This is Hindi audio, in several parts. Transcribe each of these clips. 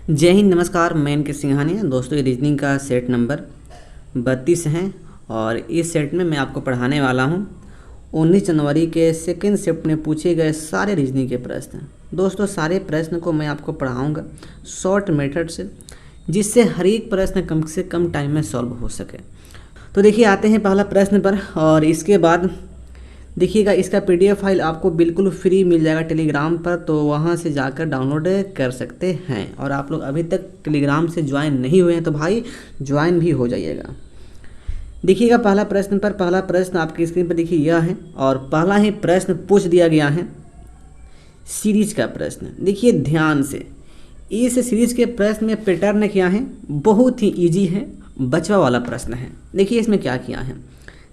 जय हिंद, नमस्कार। मैं इनके सिंघानी है दोस्तों। ये रीजनिंग का सेट नंबर 32 है और इस सेट में मैं आपको पढ़ाने वाला हूँ 19 जनवरी के सेकेंड शिफ्ट में पूछे गए सारे रीजनिंग के प्रश्न। दोस्तों, सारे प्रश्न को मैं आपको पढ़ाऊँगा शॉर्ट मेथड से, जिससे हर एक प्रश्न कम से कम टाइम में सॉल्व हो सके। तो देखिए, आते हैं पहला प्रश्न पर। और इसके बाद देखिएगा, इसका PDF फाइल आपको बिल्कुल फ्री मिल जाएगा टेलीग्राम पर, तो वहाँ से जाकर डाउनलोड कर सकते हैं। और आप लोग अभी तक टेलीग्राम से ज्वाइन नहीं हुए हैं तो भाई ज्वाइन भी हो जाइएगा। देखिएगा, पहला प्रश्न आपकी स्क्रीन पर देखिए यह है, और पहला ही प्रश्न पूछ दिया गया है सीरीज का प्रश्न। देखिए ध्यान से, इस सीरीज के प्रश्न में पैटर्न क्या है, बहुत ही ईजी है, बचवा वाला प्रश्न है। देखिए इसमें क्या किया है,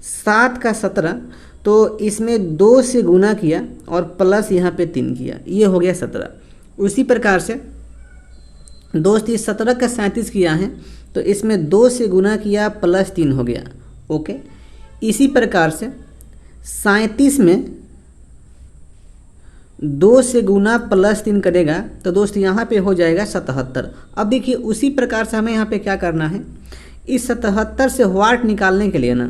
7 का 17, तो इसमें 2 से गुना किया और प्लस यहाँ पे 3 किया, ये हो गया 17। उसी प्रकार से दोस्त ये 17 का 37 किया है, तो इसमें 2 से गुना किया प्लस 3 हो गया। ओके, इसी प्रकार से 37 में 2 से गुना प्लस 3 करेगा तो दोस्त यहाँ पे हो जाएगा 77। अब देखिए उसी प्रकार से हमें यहाँ पे क्या करना है, इस 77 से व्हाट निकालने के लिए ना,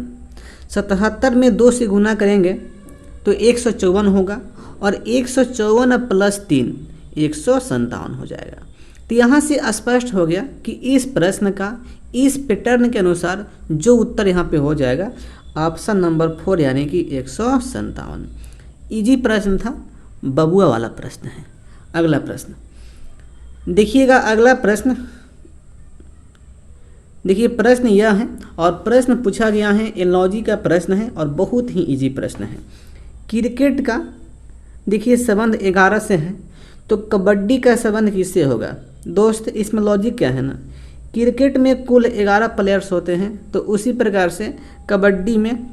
77 में 2 से गुना करेंगे तो 154 होगा, और 154 प्लस 3 157 हो जाएगा। तो यहाँ से स्पष्ट हो गया कि इस प्रश्न का इस पैटर्न के अनुसार जो उत्तर यहाँ पे हो जाएगा ऑप्शन नंबर 4 यानी कि 157। इजी प्रश्न था, बबुआ वाला प्रश्न है। अगला प्रश्न देखिएगा, अगला प्रश्न देखिए, प्रश्न यह है और प्रश्न पूछा गया है एनालॉजी का प्रश्न है और बहुत ही इजी प्रश्न है। क्रिकेट का देखिए संबंध 11 से है, तो कबड्डी का संबंध किससे होगा। दोस्त इसमें लॉजिक क्या है ना, क्रिकेट में कुल 11 प्लेयर्स होते हैं, तो उसी प्रकार से कबड्डी में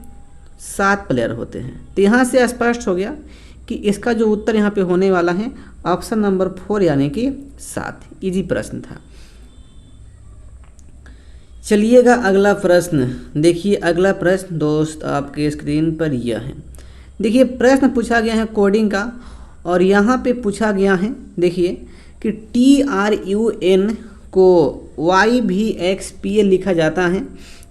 7 प्लेयर होते हैं। तो यहाँ से स्पष्ट हो गया कि इसका जो उत्तर यहाँ पे होने वाला है ऑप्शन नंबर 4 यानी कि 7। इजी प्रश्न था। चलिएगा अगला प्रश्न देखिए, अगला प्रश्न दोस्त आपके स्क्रीन पर यह है। देखिए प्रश्न पूछा गया है कोडिंग का, और यहाँ पे पूछा गया है देखिए कि TRUN को YVXPA लिखा जाता है,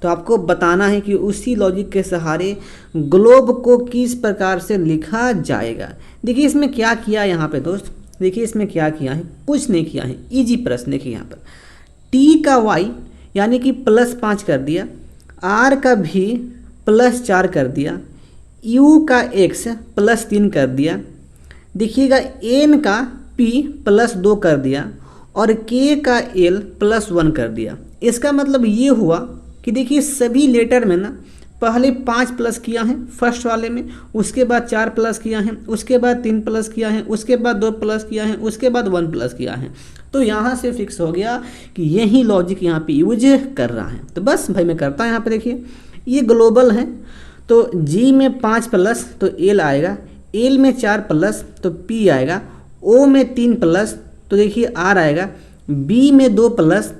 तो आपको बताना है कि उसी लॉजिक के सहारे ग्लोब को किस प्रकार से लिखा जाएगा। देखिए इसमें क्या किया यहाँ पे दोस्त, देखिए इसमें क्या किया है, कुछ नहीं किया है, इजी प्रश्न। देखिए यहाँ पर T का Y यानी कि +5 कर दिया, R का भी +4 कर दिया, U का X +3 कर दिया, देखिएगा N का P +2 कर दिया, और K का L +1 कर दिया। इसका मतलब ये हुआ कि देखिए सभी लेटर में ना पहले 5 प्लस किया है फर्स्ट वाले में, उसके बाद 4 प्लस किया है, उसके बाद 3 प्लस किया है, उसके बाद 2 प्लस किया है, उसके बाद 1 प्लस किया है। तो यहाँ से फिक्स हो गया कि यही लॉजिक यहाँ पे यूज कर रहा है। तो बस भाई मैं करता हूँ, यहाँ पे देखिए ये ग्लोबल है, तो G में 5 प्लस तो L आएगा, L में 4 प्लस तो P आएगा, O में 3 प्लस तो देखिए R आएगा, B में 2 प्लस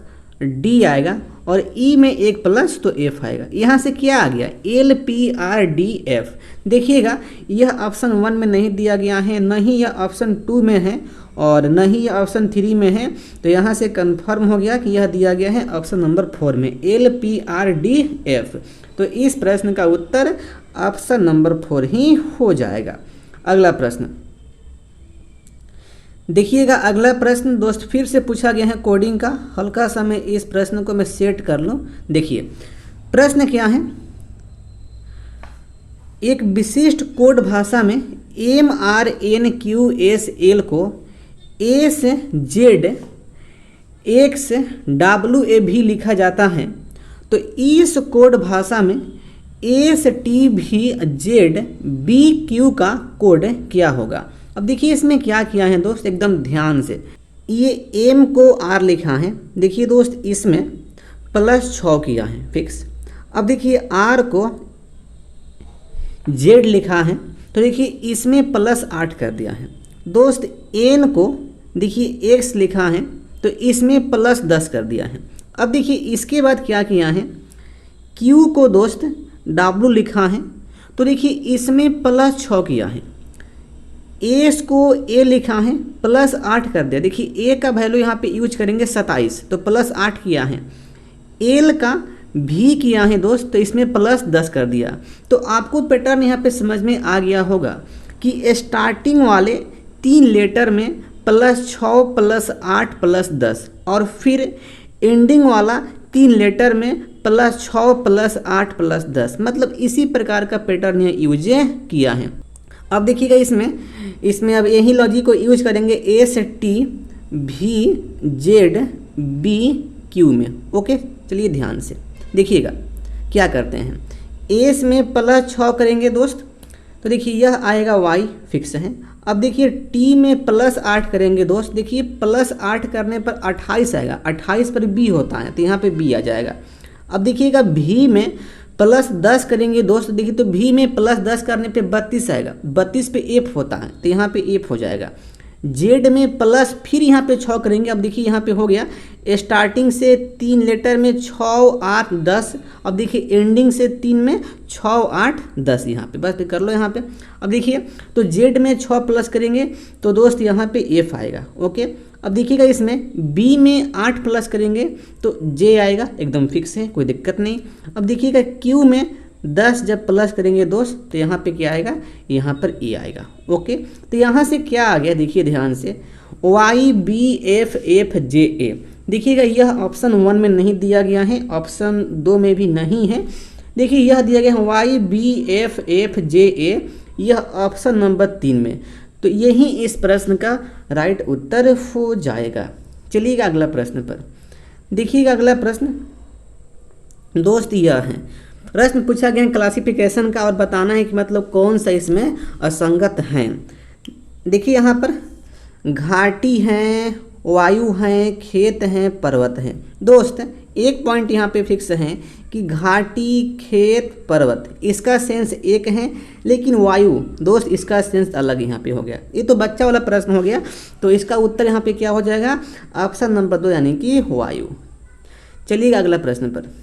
D आएगा, और E में 1 प्लस तो F आएगा। यहाँ से क्या आ गया, LPRDF। देखिएगा यह ऑप्शन 1 में नहीं दिया गया है, न ही यह ऑप्शन 2 में है, और न ही यह ऑप्शन 3 में है। तो यहाँ से कंफर्म हो गया कि यह दिया गया है ऑप्शन नंबर 4 में, LPRDF। तो इस प्रश्न का उत्तर ऑप्शन नंबर 4 ही हो जाएगा। अगला प्रश्न देखिएगा, अगला प्रश्न दोस्त फिर से पूछा गया है कोडिंग का। हल्का सा मैं इस प्रश्न को मैं सेट कर लूँ। देखिए प्रश्न क्या है, एक विशिष्ट कोड भाषा में MRNQSL को SZXWA भी लिखा जाता है, तो इस कोड भाषा में STVZBQ का कोड क्या होगा। अब देखिए इसमें क्या किया है दोस्त, एकदम ध्यान से, ये M को R लिखा है, देखिए दोस्त इसमें +6 किया है फिक्स। अब देखिए R को Z लिखा है, तो देखिए इसमें +8 कर दिया है। दोस्त N को देखिए X लिखा है, तो इसमें +10 कर दिया है। अब देखिए इसके बाद क्या किया है, Q को दोस्त W लिखा है, तो देखिए इसमें +6 किया है। एस को ए लिखा है +8 कर दिया। देखिए ए का वैल्यू यहाँ पे यूज करेंगे 27, तो +8 किया है। एल का भी किया है दोस्त, तो इसमें +10 कर दिया। तो आपको पैटर्न यहाँ पे समझ में आ गया होगा कि स्टार्टिंग वाले 3 लेटर में +6 +8 +10 और फिर एंडिंग वाला 3 लेटर में +6 +8 +10, मतलब इसी प्रकार का पैटर्न यहाँ यूज किया है। अब देखिएगा इसमें अब यही लॉजिक को यूज करेंगे एस टी भी जेड बी क्यू में। ओके, चलिए ध्यान से देखिएगा क्या करते हैं। एस में +6 करेंगे दोस्त, तो देखिए यह आएगा वाई फिक्स है। अब देखिए टी में +8 करेंगे दोस्त, देखिए +8 करने पर 28 आएगा, 28 पर बी होता है तो यहाँ पे बी आ जाएगा। अब देखिएगा भी में +10 करेंगे दोस्त, देखिए तो भी में +10 करने पे 32 आएगा, 32 पे एफ होता है तो यहाँ पे एफ हो जाएगा। जेड में प्लस फिर यहाँ पे 6 करेंगे। अब देखिए यहाँ पे हो गया स्टार्टिंग से 3 लेटर में 6 8 10, अब देखिए एंडिंग से 3 में 6 8 10, यहाँ पे बस कर लो यहाँ पे। अब देखिए तो जेड में 6 प्लस करेंगे तो दोस्त यहाँ पे एफ आएगा। ओके, अब देखिएगा इसमें बी में 8 प्लस करेंगे तो जे आएगा, एकदम फिक्स है, कोई दिक्कत नहीं। अब देखिएगा क्यू में 10 जब प्लस करेंगे दोस्त तो यहाँ पे क्या आएगा, यहाँ पर ए आएगा। ओके, तो यहाँ से क्या आ गया देखिए ध्यान से, वाई बी एफ एफ जे ए। देखिएगा यह ऑप्शन 1 में नहीं दिया गया है, ऑप्शन 2 में भी नहीं है। देखिए यह दिया गया है वाई बी एफ एफ जे ए, यह ऑप्शन नंबर 3 में, तो यही इस प्रश्न का राइट उत्तर हो जाएगा। चलिएगा अगला प्रश्न पर। देखिएगा अगला प्रश्न दोस्त यह है, प्रश्न पूछा गया है क्लासिफिकेशन का और बताना है कि मतलब कौन सा इसमें असंगत है। देखिए यहाँ पर घाटी हैं, वायु हैं, खेत हैं, पर्वत हैं। दोस्त एक पॉइंट यहाँ पे फिक्स है कि घाटी, खेत, पर्वत इसका सेंस एक है, लेकिन वायु दोस्त इसका सेंस अलग यहाँ पे हो गया। ये तो बच्चा वाला प्रश्न हो गया, तो इसका उत्तर यहाँ पे क्या हो जाएगा, ऑप्शन नंबर 2 यानी कि वायु। चलिएगा अगला प्रश्न पर।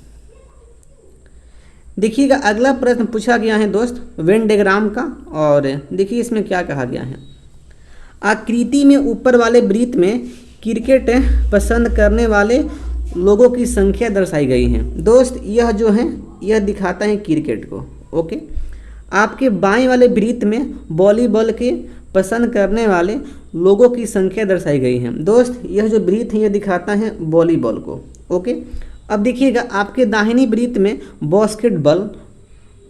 देखिएगा अगला प्रश्न पूछा गया है दोस्त वेन डायग्राम का, और देखिए इसमें क्या कहा गया है। आकृति में ऊपर वाले वृत्त में क्रिकेट पसंद करने वाले लोगों की संख्या दर्शाई गई है। दोस्त यह जो है यह दिखाता है क्रिकेट को। ओके, आपके बाएं वाले वृत्त में वॉलीबॉल के पसंद करने वाले लोगों की संख्या दर्शाई गई है। दोस्त यह जो वृत्त है यह दिखाता है वॉलीबॉल को। ओके, अब देखिएगा आपके दाहिनी वृत्त में बास्केटबॉल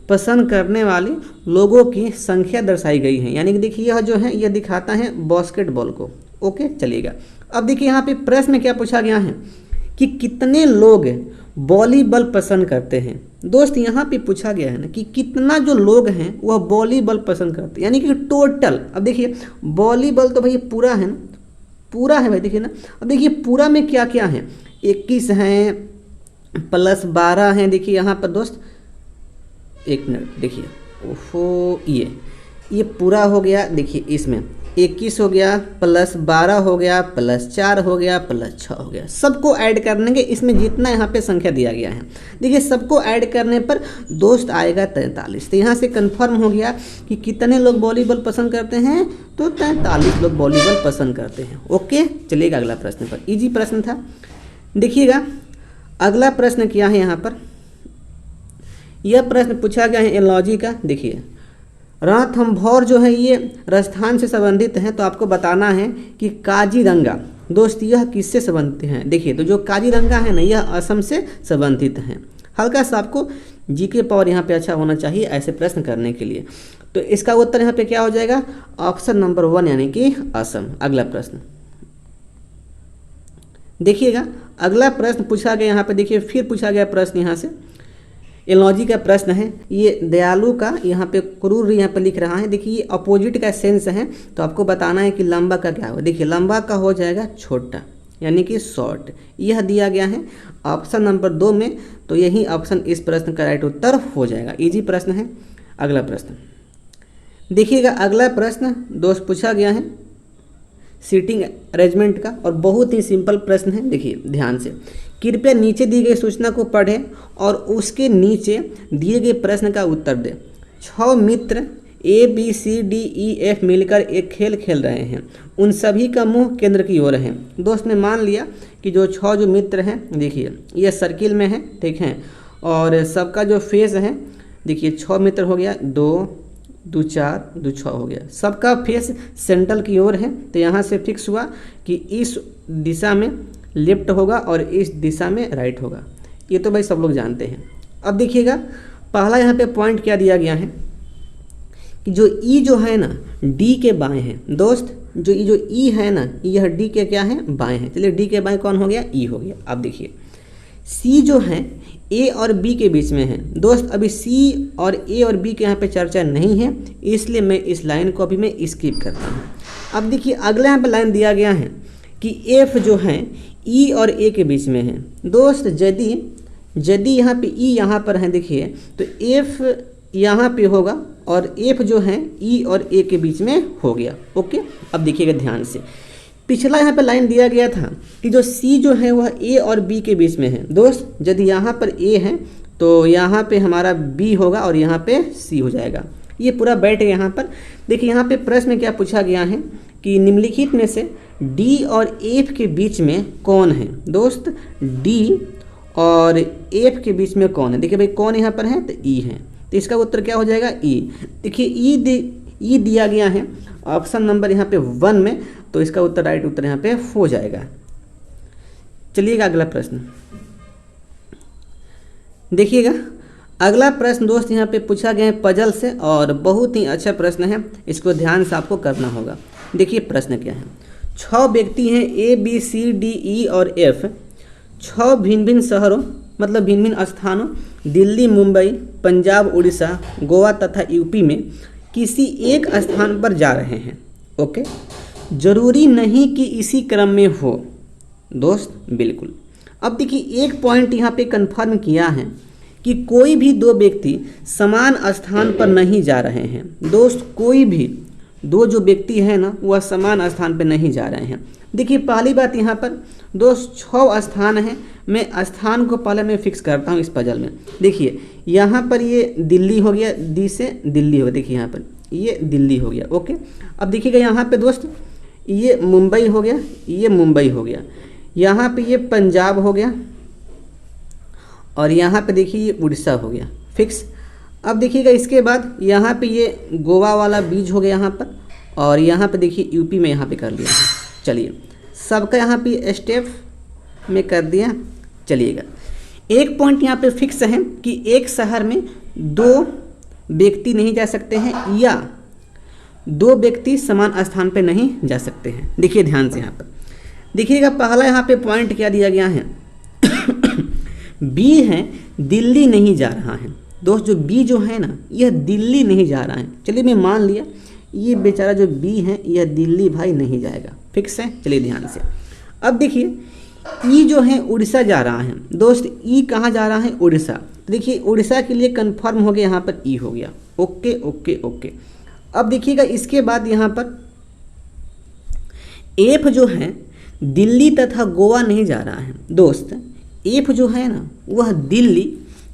पसंद करने वाले लोगों की संख्या दर्शाई गई है, यानी कि देखिए यह जो है यह दिखाता है बास्केटबॉल को। ओके, चलिएगा अब देखिए यहाँ पे प्रश्न में क्या पूछा गया है कि कितने लोग वॉलीबॉल पसंद करते हैं। दोस्त यहाँ पे पूछा गया है ना कि कितना जो लोग हैं वह वॉलीबॉल पसंद करते हैं, यानी कि टोटल। अब देखिए वॉलीबॉल तो भाई पूरा है ना, पूरा है भाई, देखिए ना। अब देखिए पूरा में क्या क्या है, 21 हैं +12 हैं। देखिए यहाँ पर दोस्त एक मिनट देखिए, ओहो ये पूरा हो गया। देखिए इसमें 21 हो गया, +12 हो गया, +4 हो गया, +6 हो गया। सबको ऐड करने के इसमें जितना यहाँ पे संख्या दिया गया है, देखिए सबको ऐड करने पर दोस्त आएगा 43। तो यहाँ से कंफर्म हो गया कि कितने लोग वॉलीबॉल पसंद करते हैं, तो 43 लोग वॉलीबॉल पसंद करते हैं। ओके, चलिएगा अगला प्रश्न पर। इजी प्रश्न था। देखिएगा अगला प्रश्न क्या है यहाँ पर, यह प्रश्न पूछा गया है एलॉजी का। देखिए रणथंभौर जो है ये राजस्थान से संबंधित है, तो आपको बताना है कि काजीरंगा दोस्त यह किससे संबंधित है। देखिए तो जो काजीरंगा है ना यह असम से संबंधित है। हल्का सा आपको जीके पावर यहाँ पे अच्छा होना चाहिए ऐसे प्रश्न करने के लिए। तो इसका उत्तर यहाँ पे क्या हो जाएगा, ऑप्शन नंबर 1 यानी कि असम। अगला प्रश्न देखिएगा, अगला प्रश्न पूछा गया यहाँ पे, देखिए फिर पूछा गया प्रश्न यहाँ से एलॉजी का प्रश्न है। ये दयालु का यहाँ पे क्रूर यहाँ पे लिख रहा है। देखिए ये अपोजिट का सेंस है, तो आपको बताना है कि लंबा का क्या होगा। देखिए लंबा का हो जाएगा छोटा यानी कि शॉर्ट, यह दिया गया है ऑप्शन नंबर 2 में, तो यही ऑप्शन इस प्रश्न का राइट उत्तर हो जाएगा। इजी प्रश्न है। अगला प्रश्न देखिएगा, अगला प्रश्न दोस्त पूछा गया है सीटिंग अरेंजमेंट का, और बहुत ही सिंपल प्रश्न है। देखिए ध्यान से, कृपया नीचे दी गई सूचना को पढ़ें और उसके नीचे दिए गए प्रश्न का उत्तर दें। 6 मित्र ABCDEF मिलकर एक खेल खेल रहे हैं। उन सभी का मुंह केंद्र की ओर है। दोस्त ने मान लिया कि जो 6 जो मित्र हैं, देखिए ये सर्किल में है, ठीक है, और सबका जो फेस है, देखिए 6 मित्र हो गया, 2 2 4 2 6 हो गया, सबका फेस सेंट्रल की ओर है। तो यहाँ से फिक्स हुआ कि इस दिशा में लेफ्ट होगा और इस दिशा में राइट होगा। ये तो भाई सब लोग जानते हैं। अब देखिएगा पहला यहाँ पे पॉइंट क्या दिया गया है कि जो ई जो है ना डी के बाएं है। दोस्त जो ई है ना, यह डी के क्या है, बाएं है। चलिए डी के बाएं कौन हो गया, ई हो गया। अब देखिए सी जो है ए और बी के बीच में है। दोस्त अभी सी और ए और बी के यहाँ पे चर्चा नहीं है, इसलिए मैं इस लाइन को अभी मैं स्किप करता हूँ। अब देखिए अगला यहाँ पे लाइन दिया गया है कि एफ जो है ई और ए के बीच में है। दोस्त यदि यहाँ पे ई यहाँ पर है, देखिए तो एफ यहाँ पे होगा और एफ जो है ई और ए के बीच में हो गया। ओके, अब देखिएगा ध्यान से, पिछला यहाँ पे लाइन दिया गया था कि जो सी जो है वह ए और बी के बीच में है। दोस्त यदि यहाँ पर ए है तो यहाँ पे हमारा बी होगा और यहाँ पे सी हो जाएगा। ये पूरा बैठ गया यहाँ पर। देखिए यहाँ पे प्रश्न में क्या पूछा गया है कि निम्नलिखित में से डी और एफ के बीच में कौन है। दोस्त डी और एफ के बीच में कौन है, देखिए भाई कौन यहाँ पर है, तो ई है। तो इसका उत्तर क्या हो जाएगा, ई। देखिए ई दिया गया है ऑप्शन नंबर यहाँ पे 1 में, तो इसका उत्तर राइट उत्तर यहाँ पे हो जाएगा। चलिएगा अगला प्रश्न देखिएगा। अगला प्रश्न दोस्त यहाँ पे पूछा गया है पजल से, और बहुत ही अच्छा प्रश्न है, इसको ध्यान से आपको करना होगा। देखिए प्रश्न क्या है, 6 व्यक्ति हैं ABCDE और F, 6 भिन्न भिन्न शहरों मतलब भिन्न भिन्न स्थानों दिल्ली, मुंबई, पंजाब, उड़ीसा, गोवा तथा यूपी में किसी एक स्थान पर जा रहे हैं। ओके, जरूरी नहीं कि इसी क्रम में हो। दोस्त बिल्कुल। अब देखिए एक पॉइंट यहाँ पे कंफर्म किया है कि कोई भी 2 व्यक्ति समान स्थान पर नहीं जा रहे हैं। दोस्त कोई भी 2 जो व्यक्ति हैं ना वह समान स्थान पर नहीं जा रहे हैं। देखिए पहली बात यहाँ पर दोस्त 6 स्थान हैं। मैं स्थान को पहले मैं फिक्स करता हूँ इस पजल में। देखिए यहाँ पर ये दिल्ली हो गया, दी से दिल्ली हो गया, देखिए यहाँ पर ये दिल्ली हो गया। ओके, अब देखिएगा यहाँ पे दोस्त ये मुंबई हो गया, ये मुंबई हो गया, यहाँ पे ये पंजाब हो गया, और यहाँ पे देखिए ये उड़ीसा हो गया, फिक्स। अब देखिएगा इसके बाद यहाँ पे ये गोवा वाला बीज हो गया यहाँ पर, और यहाँ पे देखिए यूपी में यहाँ पे कर लिया है। चलिए सबका यहाँ पे स्टेप में कर दिया। चलिएगा एक पॉइंट यहाँ पे फिक्स है कि एक शहर में 2 व्यक्ति नहीं जा सकते हैं, या 2 व्यक्ति समान स्थान पे नहीं जा सकते हैं। देखिए ध्यान से यहाँ पर देखिएगा पहला यहाँ पे पॉइंट क्या दिया गया है बी है दिल्ली नहीं जा रहा है। दोस्त जो बी जो है ना यह दिल्ली नहीं जा रहा है। चलिए मैं मान लिया ये बेचारा जो बी है यह दिल्ली भाई नहीं जाएगा, फिक्स है। चलिए ध्यान से अब देखिए ई जो है उड़ीसा जा रहा है। दोस्त ई कहाँ जा रहा है, उड़ीसा। देखिए उड़ीसा के लिए कंफर्म हो गया, यहाँ पर ई हो गया। Okay okay okay. अब देखिएगा इसके बाद यहाँ पर एफ जो है दिल्ली तथा गोवा नहीं जा रहा है। दोस्त एफ जो है ना वह दिल्ली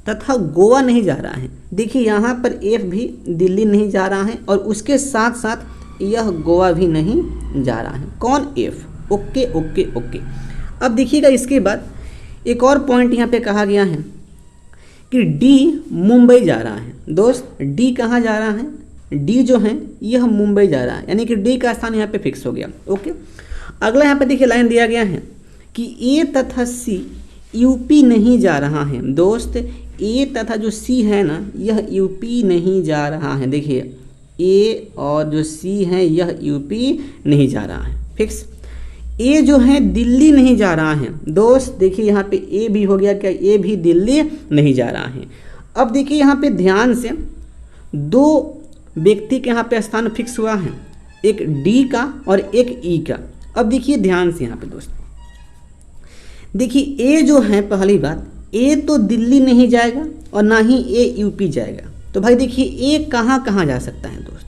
तथा गोवा नहीं जा रहा है। देखिए यहाँ पर एफ भी दिल्ली नहीं जा रहा है, और उसके साथ साथ यह गोवा भी नहीं जा रहा है। कौन, एफ। Okay okay okay. अब देखिएगा इसके बाद एक और पॉइंट यहाँ पे कहा गया है कि डी मुंबई जा रहा है। दोस्त डी कहाँ जा रहा है, डी जो है यह मुंबई जा रहा है, यानी कि डी का स्थान यहाँ पे फिक्स हो गया। ओके, अगला यहाँ पे देखिए लाइन दिया गया है कि ए तथा सी यूपी नहीं जा रहा है। दोस्त ए तथा जो सी है ना यह यूपी नहीं जा रहा है। देखिए ए और जो सी है यह यूपी नहीं जा रहा है, फिक्स। ए जो है दिल्ली नहीं जा रहा है। दोस्त देखिए यहाँ पे ए भी हो गया, क्या ए भी दिल्ली नहीं जा रहा है। अब देखिए यहाँ पे ध्यान से 2 व्यक्ति के यहाँ पे स्थान फिक्स हुआ है, एक डी का और एक ई का। अब देखिए ध्यान से यहाँ पे दोस्त देखिए ए जो है, पहली बात ए तो दिल्ली नहीं जाएगा और ना ही ए यूपी जाएगा। तो भाई देखिए ए कहाँ कहाँ जा सकता है दोस्त,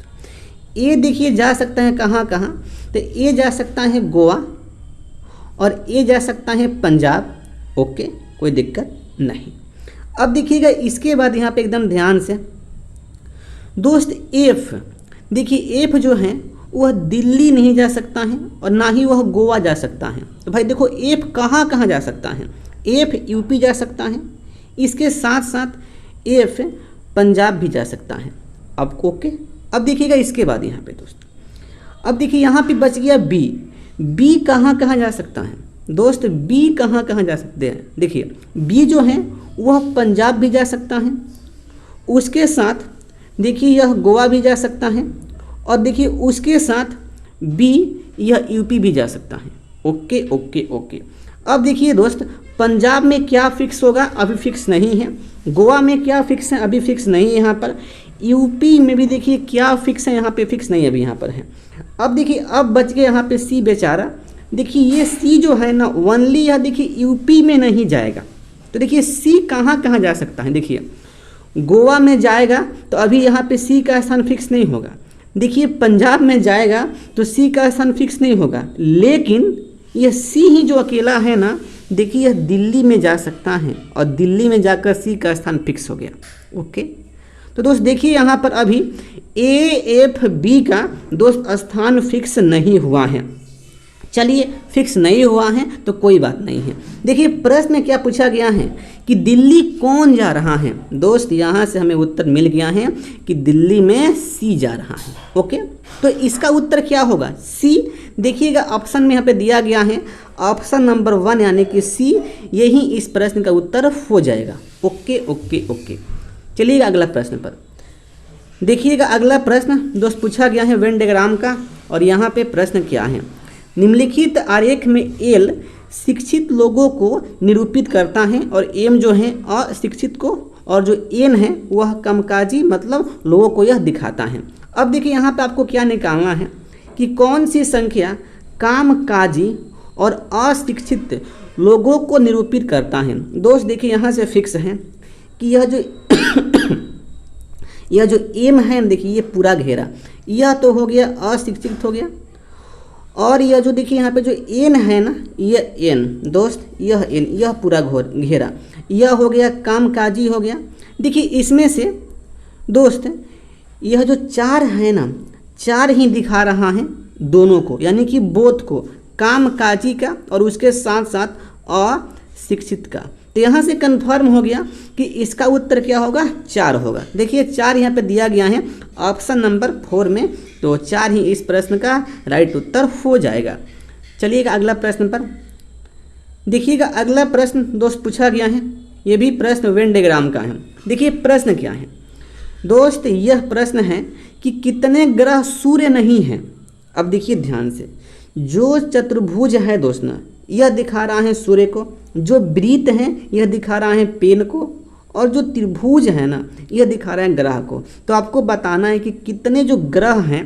ए देखिए जा सकता है कहाँ कहाँ, तो ए जा सकता है गोवा और ए जा सकता है पंजाब। ओके, कोई दिक्कत नहीं। अब देखिएगा इसके बाद यहाँ पे एकदम ध्यान से दोस्त एफ देखिए एफ जो है वह दिल्ली नहीं जा सकता है और ना ही वह गोवा जा सकता है। तो भाई देखो एफ कहाँ कहाँ जा सकता है, एफ यूपी जा सकता है, इसके साथ साथ एफ पंजाब भी जा सकता है। अब ओके, अब देखिएगा इसके बाद यहाँ पे दोस्त, अब देखिए यहाँ पे बच गया बी। बी कहाँ कहाँ जा सकता है दोस्त, बी कहाँ कहाँ जा सकते हैं। देखिए बी जो है वह पंजाब भी जा सकता है, उसके साथ देखिए यह गोवा भी जा सकता है, और देखिए उसके साथ बी यह यूपी भी जा सकता है। Okay okay okay. अब देखिए दोस्त पंजाब में क्या फिक्स होगा, अभी फिक्स नहीं है। गोवा में क्या फिक्स है, अभी फिक्स नहीं है यहाँ पर। यूपी में भी देखिए क्या फिक्स है, यहाँ पे फिक्स नहीं अभी यहाँ पर है। अब देखिए अब बच गया यहाँ पे सी बेचारा। देखिए ये सी जो है ना ओनली यह देखिए यूपी में नहीं जाएगा। तो देखिए सी कहाँ कहाँ जा सकता है, देखिए गोवा में जाएगा तो अभी यहाँ पे सी का स्थान फिक्स नहीं होगा। देखिए पंजाब में जाएगा तो सी का स्थान फिक्स नहीं होगा, लेकिन यह सी ही जो अकेला है ना, देखिए यह दिल्ली में जा सकता है और दिल्ली में जाकर सी का स्थान फिक्स हो गया। ओके, तो दोस्त देखिए यहाँ पर अभी ए एफ बी का दोस्त स्थान फिक्स नहीं हुआ है। चलिए फिक्स नहीं हुआ है तो कोई बात नहीं है। देखिए प्रश्न में क्या पूछा गया है कि दिल्ली कौन जा रहा है। दोस्त यहाँ से हमें उत्तर मिल गया है कि दिल्ली में सी जा रहा है। ओके, तो इसका उत्तर क्या होगा, सी। देखिएगा ऑप्शन में यहाँ पे दिया गया है ऑप्शन नंबर 1 यानी कि सी, यही इस प्रश्न का उत्तर हो जाएगा। Okay okay okay. चलिएगा अगला प्रश्न पर। देखिएगा अगला प्रश्न दोस्त पूछा गया है वेन डायग्राम का, और यहाँ पे प्रश्न क्या है, निम्नलिखित आरेख में एल शिक्षित लोगों को निरूपित करता है और एम जो है अशिक्षित को, और जो एन है वह कामकाजी मतलब लोगों को यह दिखाता है। अब देखिए यहाँ पे आपको क्या निकालना है कि कौन सी संख्या कामकाजी और अशिक्षित लोगों को निरूपित करता है। दोस्त देखिए यहाँ से फिक्स है कि यह जो एम है, देखिए ये पूरा घेरा, यह तो हो गया अशिक्षित हो गया, और यह जो देखिए यहाँ पे जो एन है ना, यह एन दोस्त, यह एन, यह पूरा घेरा, यह हो गया कामकाजी हो गया। देखिए इसमें से दोस्त यह जो 4 है ना, 4 ही दिखा रहा है दोनों को, यानी कि बोथ को, कामकाजी का और उसके साथ साथ अशिक्षित का। तो यहाँ से कंफर्म हो गया कि इसका उत्तर क्या होगा, 4 होगा। देखिए 4 यहाँ पे दिया गया है ऑप्शन नंबर 4 में, तो 4 ही इस प्रश्न का राइट उत्तर हो जाएगा। चलिएगा अगला प्रश्न पर। देखिएगा अगला प्रश्न दोस्त पूछा गया है, ये भी प्रश्न वेन डायग्राम का है। देखिए प्रश्न क्या है दोस्त, यह प्रश्न है कि कितने ग्रह सूर्य नहीं हैं। अब देखिए ध्यान से, जो चतुर्भुज है दोस्त ना, यह दिखा रहा है सूर्य को, जो वृत्त है यह दिखा रहा है पेन को, और जो त्रिभुज है ना यह दिखा रहा है ग्रह को। तो आपको बताना है कि कितने जो ग्रह हैं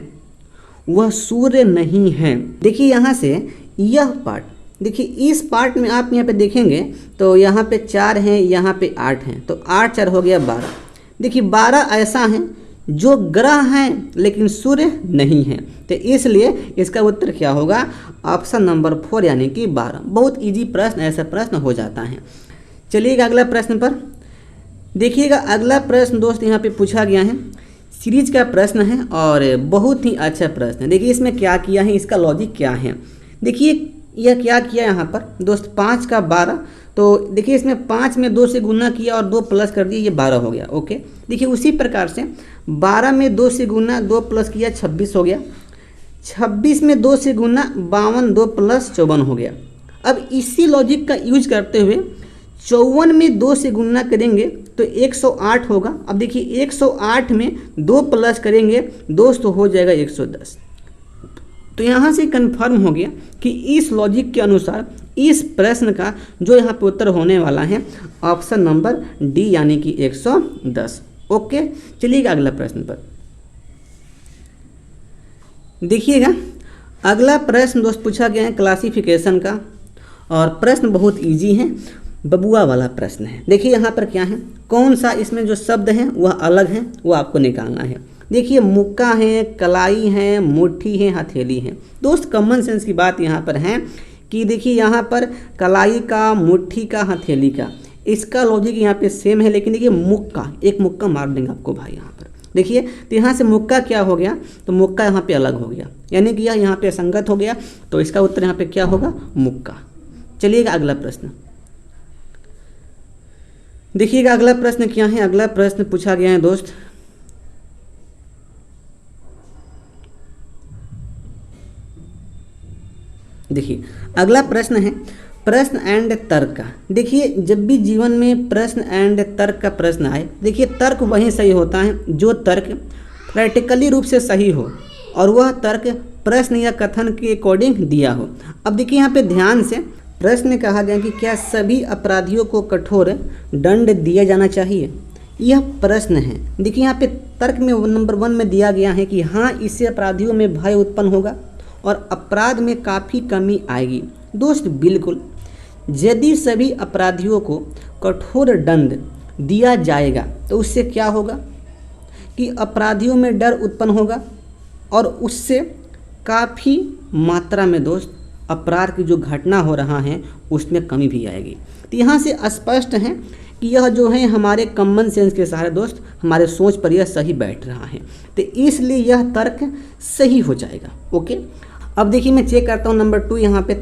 वह सूर्य नहीं है। देखिए यहाँ से यह पार्ट, देखिए इस पार्ट में आप यहाँ पे देखेंगे तो यहाँ पे 4 हैं, यहाँ पे 8 हैं, तो 8 4 हो गया 12। देखिए 12 ऐसा है जो ग्रह हैं लेकिन सूर्य नहीं है, तो इसलिए इसका उत्तर क्या होगा, ऑप्शन नंबर 4 यानी कि 12। बहुत इजी प्रश्न, ऐसा प्रश्न हो जाता है। चलिएगा अगला प्रश्न पर। देखिएगा अगला प्रश्न दोस्त यहाँ पे पूछा गया है, सीरीज का प्रश्न है और बहुत ही अच्छा प्रश्न है। देखिए इसमें क्या किया है, इसका लॉजिक क्या है। देखिए यह क्या किया यहाँ पर दोस्त, 5 का 12, तो देखिए इसमें 5 में 2 से गुना किया और 2 प्लस कर दिया, ये 12 हो गया। ओके, देखिए उसी प्रकार से 12 में 2 से गुना 2 प्लस किया 26 हो गया, 26 में 2 से गुना 52, 2 प्लस 54 हो गया। अब इसी लॉजिक का यूज करते हुए 54 में 2 से गुना करेंगे तो 108 होगा। अब देखिए 108 में 2 प्लस करेंगे दोस्त तो हो जाएगा 110। तो यहाँ से कंफर्म हो गया कि इस लॉजिक के अनुसार इस प्रश्न का जो यहाँ पे उत्तर होने वाला है ऑप्शन नंबर डी यानी कि 110। ओके, चलिएगा अगला प्रश्न पर। देखिएगा अगला प्रश्न दोस्त पूछा गया है क्लासिफिकेशन का, और प्रश्न बहुत इजी है, बबुआ वाला प्रश्न है। देखिए यहाँ पर क्या है, कौन सा इसमें जो शब्द है वह अलग है, वो आपको निकालना है। देखिए मुक्का है, कलाई है, मुट्ठी है, हथेली है। दोस्त कॉमन सेंस की बात यहाँ पर है कि देखिए यहाँ पर कलाई का, मुट्ठी का, हथेली का, इसका लॉजिक यहाँ पे सेम है, लेकिन देखिए मुक्का, एक मुक्का मार देंगे आपको भाई यहाँ पर। देखिए, तो यहाँ से मुक्का क्या हो गया, तो मुक्का यहाँ पे अलग हो गया, यानी कि यह यहाँ पे असंगत हो गया, तो इसका उत्तर यहाँ पे क्या होगा, मुक्का। चलिएगा अगला प्रश्न। देखिएगा अगला प्रश्न क्या है। अगला प्रश्न पूछा गया है दोस्त, देखिए अगला प्रश्न है प्रश्न एंड तर्क का। देखिए, जब भी जीवन में प्रश्न एंड तर्क का प्रश्न आए, देखिए तर्क वही सही होता है जो तर्क प्रैक्टिकली रूप से सही हो और वह तर्क प्रश्न या कथन के अकॉर्डिंग दिया हो। अब देखिए यहाँ पे ध्यान से, प्रश्न में कहा गया कि क्या सभी अपराधियों को कठोर दंड दिया जाना चाहिए, यह प्रश्न है। देखिए यहाँ पे तर्क में नंबर 1 में दिया गया है कि हाँ, इससे अपराधियों में भय उत्पन्न होगा और अपराध में काफ़ी कमी आएगी। दोस्त बिल्कुल, यदि सभी अपराधियों को कठोर दंड दिया जाएगा तो उससे क्या होगा कि अपराधियों में डर उत्पन्न होगा और उससे काफ़ी मात्रा में दोस्त अपराध की जो घटना हो रहा है उसमें कमी भी आएगी। तो यहाँ से स्पष्ट है कि यह जो है हमारे कॉमन सेंस के सहारे दोस्त हमारे सोच पर यह सही बैठ रहा है, तो इसलिए यह तर्क सही हो जाएगा। ओके, अब देखिए मैं चेक करता हूँ नंबर 2 यहाँ पे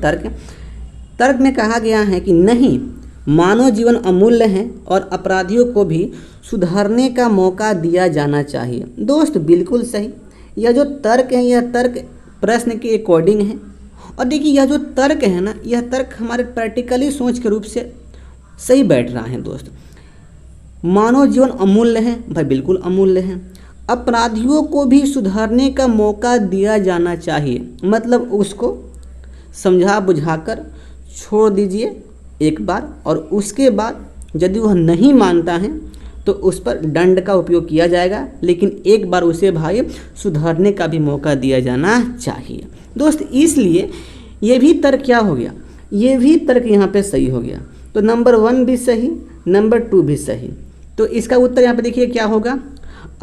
तर्क में कहा गया है कि नहीं, मानव जीवन अमूल्य है और अपराधियों को भी सुधारने का मौका दिया जाना चाहिए। दोस्त बिल्कुल सही, यह जो तर्क है यह तर्क प्रश्न के अकॉर्डिंग है। और देखिए यह जो तर्क है ना, यह तर्क हमारे प्रैक्टिकली सोच के रूप से सही बैठ रहा है दोस्त। मानव जीवन अमूल्य है, भाई बिल्कुल अमूल्य है। अपराधियों को भी सुधारने का मौका दिया जाना चाहिए, मतलब उसको समझा बुझाकर छोड़ दीजिए एक बार, और उसके बाद यदि वह नहीं मानता है तो उस पर दंड का उपयोग किया जाएगा, लेकिन एक बार उसे भाई सुधारने का भी मौका दिया जाना चाहिए। दोस्त इसलिए ये भी तर्क क्या हो गया, ये भी तर्क यहाँ पे सही हो गया। तो नंबर 1 भी सही, नंबर 2 भी सही। तो इसका उत्तर यहाँ पे देखिए क्या होगा,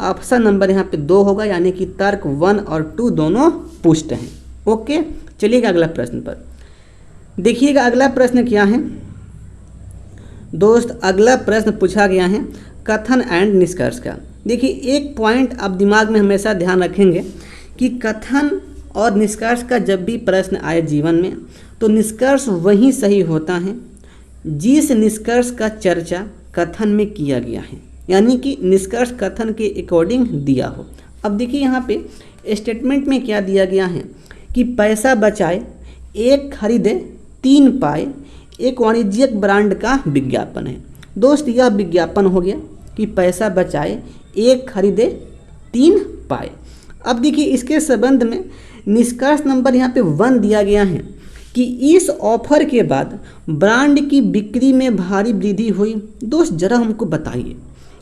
ऑप्शन नंबर यहाँ पे 2 होगा, यानी कि तर्क 1 और 2 दोनों पुष्ट हैं। ओके, चलिएगा अगला प्रश्न पर। देखिएगा अगला प्रश्न क्या है दोस्त। अगला प्रश्न पूछा गया है कथन एंड निष्कर्ष का। देखिए एक पॉइंट आप दिमाग में हमेशा ध्यान रखेंगे कि कथन और निष्कर्ष का जब भी प्रश्न आए जीवन में, तो निष्कर्ष वही सही होता है जिस निष्कर्ष का चर्चा कथन में किया गया है, यानी कि निष्कर्ष कथन के अकॉर्डिंग दिया हो। अब देखिए यहाँ पे स्टेटमेंट में क्या दिया गया है कि पैसा बचाए 1 खरीदे 3 पाए, एक वाणिज्यिक ब्रांड का विज्ञापन है। दोस्त यह विज्ञापन हो गया कि पैसा बचाए 1 खरीदे 3 पाए। अब देखिए इसके संबंध में निष्कर्ष नंबर यहाँ पे 1 दिया गया है कि इस ऑफर के बाद ब्रांड की बिक्री में भारी वृद्धि हुई। दोस्त जरा हमको बताइए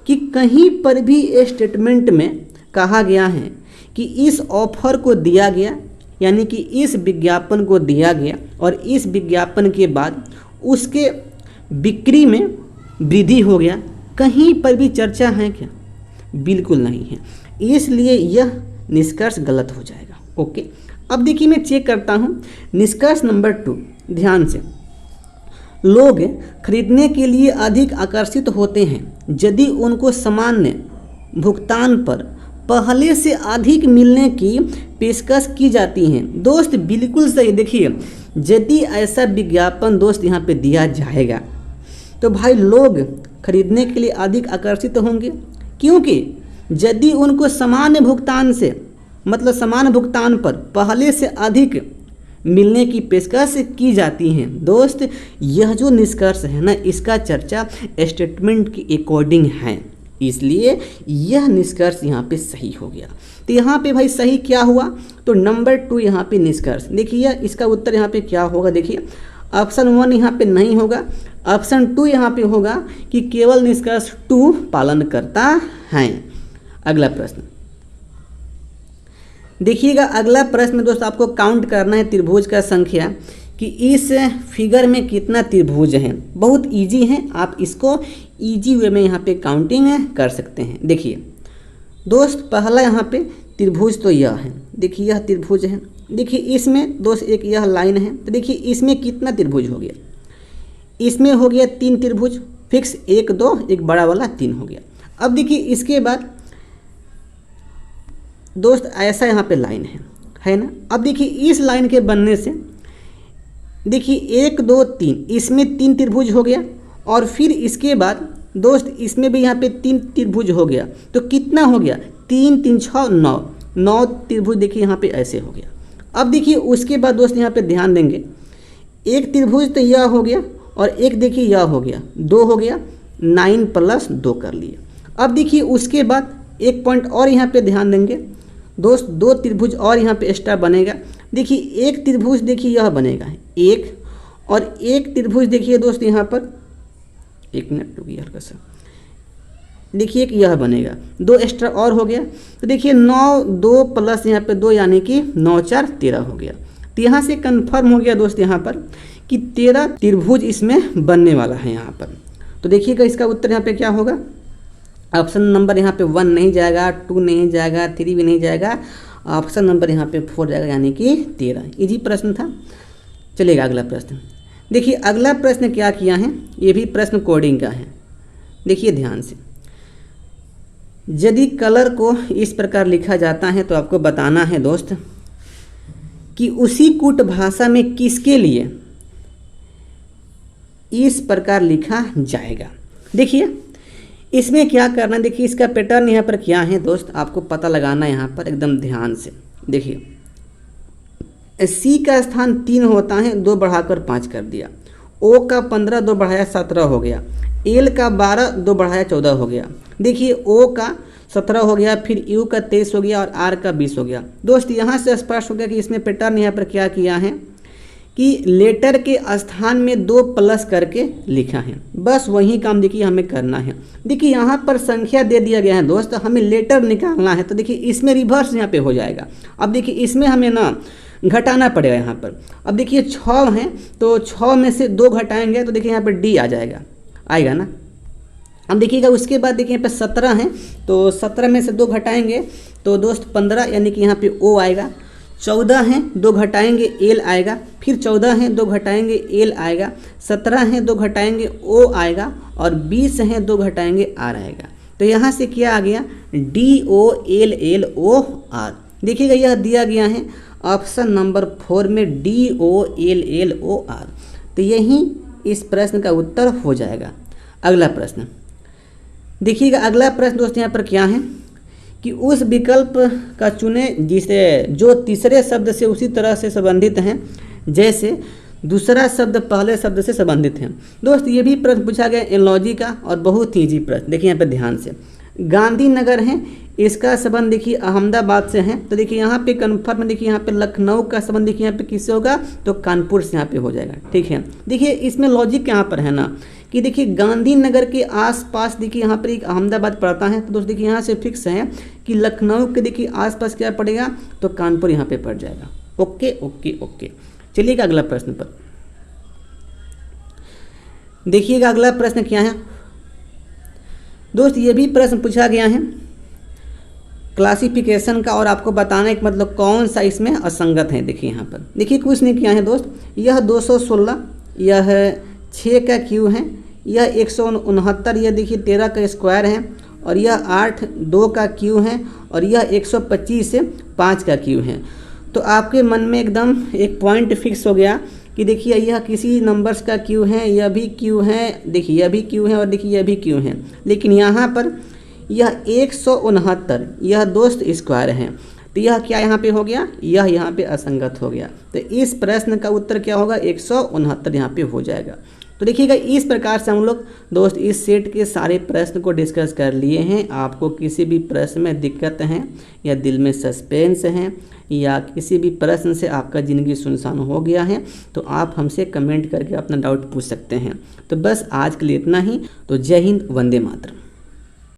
कि कहीं पर भी स्टेटमेंट में कहा गया है कि इस ऑफर को दिया गया, यानी कि इस विज्ञापन को दिया गया और इस विज्ञापन के बाद उसके बिक्री में वृद्धि हो गया, कहीं पर भी चर्चा है क्या? बिल्कुल नहीं है, इसलिए यह निष्कर्ष गलत हो जाएगा। ओके, अब देखिए मैं चेक करता हूँ निष्कर्ष नंबर 2। ध्यान से, लोग खरीदने के लिए अधिक आकर्षित होते हैं यदि उनको सामान्य भुगतान पर पहले से अधिक मिलने की पेशकश की जाती हैं। दोस्त बिल्कुल सही। देखिए यदि ऐसा विज्ञापन दोस्त यहाँ पे दिया जाएगा तो भाई लोग खरीदने के लिए अधिक आकर्षित होंगे, क्योंकि यदि उनको सामान्य भुगतान से, मतलब सामान्य भुगतान पर पहले से अधिक मिलने की पेशकश की जाती हैं। दोस्त यह जो निष्कर्ष है ना, इसका चर्चा स्टेटमेंट के अकॉर्डिंग है, इसलिए यह निष्कर्ष यहाँ पे सही हो गया। तो यहाँ पे भाई सही क्या हुआ, तो नंबर 2 यहाँ पे निष्कर्ष। देखिए इसका उत्तर यहाँ पे क्या होगा, देखिए ऑप्शन 1 यहाँ पे नहीं होगा, ऑप्शन 2 यहाँ पे होगा कि केवल निष्कर्ष 2 पालन करता है। अगला प्रश्न देखिएगा। अगला प्रश्न दोस्त आपको काउंट करना है त्रिभुज का संख्या कि इस फिगर में कितना त्रिभुज है। बहुत इजी है, आप इसको इजी वे में यहाँ पे काउंटिंग कर सकते हैं। देखिए दोस्त पहला यहाँ पे त्रिभुज तो यह है, देखिए यह त्रिभुज है। देखिए इसमें दोस्त एक यह लाइन है, तो देखिए इसमें कितना त्रिभुज हो गया, इसमें हो गया 3 त्रिभुज फिक्स, 1 2 एक बड़ा वाला 3 हो गया। अब देखिए इसके बाद दोस्त ऐसा यहाँ पे लाइन है ना। अब देखिए इस लाइन के बनने से देखिए 1 2 3 इसमें 3 त्रिभुज हो गया, और फिर इसके बाद दोस्त इसमें भी यहाँ पे 3 त्रिभुज हो गया। तो कितना हो गया, 3 3 6 9, 9 त्रिभुज देखिए यहाँ पे ऐसे हो गया। अब देखिए उसके बाद दोस्त यहाँ पे ध्यान देंगे, एक त्रिभुज तो यह हो गया और एक देखिए यह हो गया, 2 हो गया, 9 + 2 कर लिए। अब देखिए उसके बाद एक पॉइंट और यहाँ पे ध्यान देंगे दोस्त, 2 त्रिभुज और यहाँ पे एक्स्ट्रा बनेगा। देखिए एक त्रिभुज देखिए यह बनेगा एक, और एक त्रिभुज देखिए दोस्त यहाँ पर, एक मिनट रुकिए हल्का सा, देखिए एक यह बनेगा, 2 एक्स्ट्रा और हो गया। तो देखिए 9 2 प्लस यहाँ पे 2 यानी कि 9 4 13 हो गया। तो यहाँ से कंफर्म हो गया दोस्त यहाँ पर कि 13 त्रिभुज इसमें बनने वाला है यहाँ पर। तो देखिएगा इसका उत्तर यहाँ पे क्या होगा, ऑप्शन नंबर यहाँ पे 1 नहीं जाएगा, 2 नहीं जाएगा, 3 भी नहीं जाएगा, ऑप्शन नंबर यहाँ पे 4 जाएगा यानी कि 13। इजी प्रश्न था। चलिएगा अगला प्रश्न। देखिए अगला प्रश्न क्या किया है, ये भी प्रश्न कोडिंग का है। देखिए ध्यान से, यदि कलर को इस प्रकार लिखा जाता है तो आपको बताना है दोस्त कि उसी कूट भाषा में किसके लिए इस प्रकार लिखा जाएगा। देखिए इसमें क्या करना है, देखिए इसका पैटर्न यहाँ पर क्या है दोस्त, आपको पता लगाना है यहाँ पर एकदम ध्यान से। देखिए सी का स्थान 3 होता है, 2 बढ़ाकर 5 कर दिया, ओ का 15 2 बढ़ाया 17 हो गया, एल का 12 2 बढ़ाया 14 हो गया। देखिए ओ का 17 हो गया, फिर यू का 23 हो गया और आर का 20 हो गया। दोस्त यहाँ से स्पष्ट हो गया कि इसमें पैटर्न यहाँ पर क्या किया है कि लेटर के स्थान में 2 प्लस करके लिखा है, बस वही काम देखिए हमें करना है। देखिए यहाँ पर संख्या दे दिया गया है दोस्त, हमें लेटर निकालना है, तो देखिए इसमें रिवर्स यहाँ पे हो जाएगा। अब देखिए इसमें हमें ना घटाना पड़ेगा यहाँ पर। अब देखिए 6 हैं तो 6 में से 2 घटाएंगे तो देखिए यहाँ पर डी आ जाएगा, आएगा ना। अब देखिएगा उसके बाद देखिए यहाँ पे 17 हैं तो 17 में से 2 घटाएंगे तो दोस्त 15 यानी कि यहाँ पे ओ आएगा। 14 हैं 2 घटाएंगे एल आएगा, फिर 14 हैं 2 घटाएंगे एल आएगा, 17 हैं 2 घटाएंगे ओ आएगा, और 20 हैं 2 घटाएंगे आर आएगा। तो यहाँ से क्या आ गया, D O L L O R. देखिएगा यह दिया गया है ऑप्शन नंबर 4 में D O L L O R. तो यही इस प्रश्न का उत्तर हो जाएगा। अगला प्रश्न देखिएगा, अगला प्रश्न दोस्त यहाँ पर क्या है कि उस विकल्प का चुने जिसे जो तीसरे शब्द से उसी तरह से संबंधित हैं जैसे दूसरा शब्द पहले शब्द से संबंधित हैं। दोस्त ये भी प्रश्न पूछा गया एनोलॉजी का और बहुत ही ईजी प्रश्न। देखिए यहाँ पे ध्यान से, गांधीनगर है, इसका संबंध देखिए अहमदाबाद से है, तो देखिए यहाँ पे कन्फर्म, देखिए यहाँ पे लखनऊ का संबंध देखिए यहाँ पे किससे होगा, तो कानपुर से यहाँ पे हो जाएगा। ठीक है, देखिए इसमें लॉजिक यहाँ पर है ना कि देखिए गांधीनगर के आसपास देखिए यहाँ पर एक अहमदाबाद पड़ता है, तो दोस्त देखिए यहाँ से फिक्स है कि लखनऊ के देखिए आसपास क्या पड़ेगा, तो कानपुर यहाँ पे पड़ जाएगा। Okay okay okay. चलिएगा अगला प्रश्न पर। देखिएगा अगला प्रश्न क्या है दोस्त, ये भी प्रश्न पूछा गया है क्लासिफिकेशन का, और आपको बताना है कि मतलब कौन सा इसमें असंगत है। देखिए यहाँ पर देखिए कुछ नहीं किया है दोस्त, यह 216, यह 6 का क्यू है, यह 169, यह देखिए 13 का स्क्वायर है, और यह 8 2 का क्यू है, और यह 125 से 5 का क्यू है। तो आपके मन में एकदम एक पॉइंट फिक्स हो गया कि देखिए यह किसी नंबर्स का क्यू है, यह भी क्यू है, देखिए यह भी क्यू है, और देखिए यह भी क्यू है, लेकिन यहाँ पर यह 169 यह दोस्त स्क्वायर है, तो यह क्या यहाँ पे हो गया, यह यहाँ पे असंगत हो गया। तो इस प्रश्न का उत्तर क्या होगा, 169 यहाँ पे हो जाएगा। तो देखिएगा इस प्रकार से हम लोग दोस्त इस सेट के सारे प्रश्न को डिस्कस कर लिए हैं। आपको किसी भी प्रश्न में दिक्कत है या दिल में सस्पेंस है या किसी भी प्रश्न से आपका ज़िंदगी सुनसान हो गया है तो आप हमसे कमेंट करके अपना डाउट पूछ सकते हैं। तो बस आज के लिए इतना ही। तो जय हिंद, वंदे मातरम।